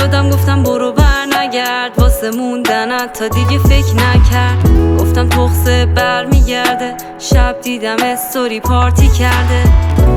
شدم گفتم برو بر نگرد، واسه موندنت تا دیگه فکر نکرد. گفتم تخصه بر میگرده، شب دیدم استوری پارتی کرده.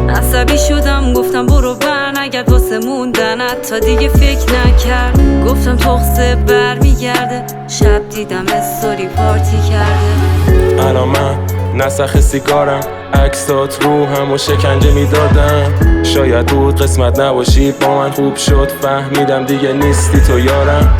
عصبی شدم گفتم برو بر نگرد، واسه موندنت تا دیگه فکر نکرد. گفتم تخصه بر میگرده، شب دیدم استوری پارتی کرده. الان من نسخ سیگارم، عکسات روحم و شکنجه میدادم. شاید بود قسمت نباشی با من، خوب شد فهمیدم دیگه نیستی تو یارم.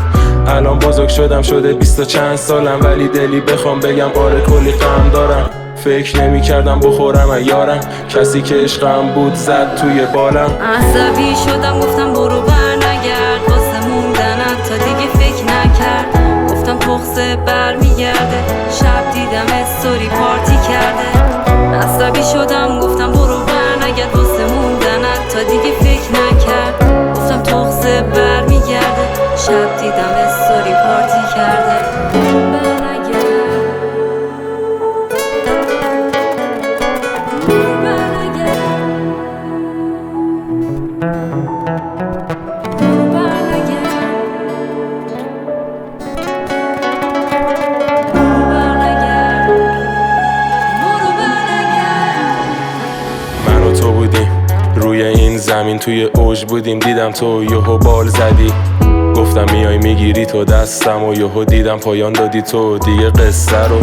الان بزرگ شدم شده 20 و چند سالم، ولی دلی بخوام بگم آره کلی غم دارم. فکر نمی کردم بخورم یارم، کسی که عشقم بود زد توی بالم. عصبی شدم گفتم برو بر نگرد، واسه موندنت تا دیگه فکر نکرد. گفتم تخصه بر میگرده، شب دیدم استوری پارتی کرده. عصبی شدم گفتم برو بر نگرد، واسه موندنت تا دیگه فکر نکرد. گفتم تخصه بر میگرده، شب دیدم استوری پارتی کرده. تو بودیم روی این زمین، توی اوج بودیم، دیدم تو یهو بال زدی. گفتم میای میگیری تو دستم و یهو دیدم پایان دادی تو. دیگه قصه رو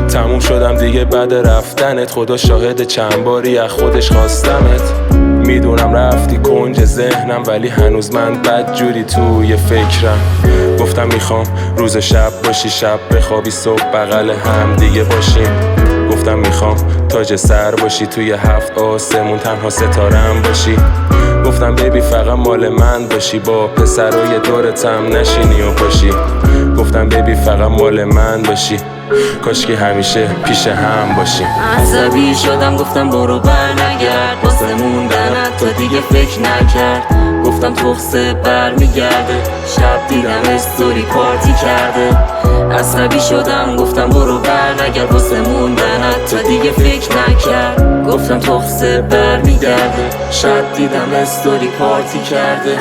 تموم شدم دیگه بعد رفتنت، خدا شاهد چند باری از خودش خواستمت. میدونم رفتی کنج ذهنم، ولی هنوز من بد جوری توی فکرم. گفتم میخوام روز شب باشی، شب بخوابی صبح بغل هم دیگه باشیم. گفتم میخوام تاج سر باشی، توی 7 آسمون تنها ستارم باشی. گفتم بیبی فقط مال من باشی، با پسرای دورتم نشینی و پاشی. گفتم بیبی فقط مال من باشی، کاشکی همیشه پیش هم باشی. عصبی شدم گفتم برو بر نگرد، واسه موندنت تا دیگه فکر نکرد. گفتم تخصه بر میگرده، شب دیدم استوری پارتی کرده. عصبی شدم گفتم برو بر نگرد، واسه موندنت تا دیگه فکر نکرد. گفتم تخصه بر میگرده، شب دیدم استوری پارتی کرده.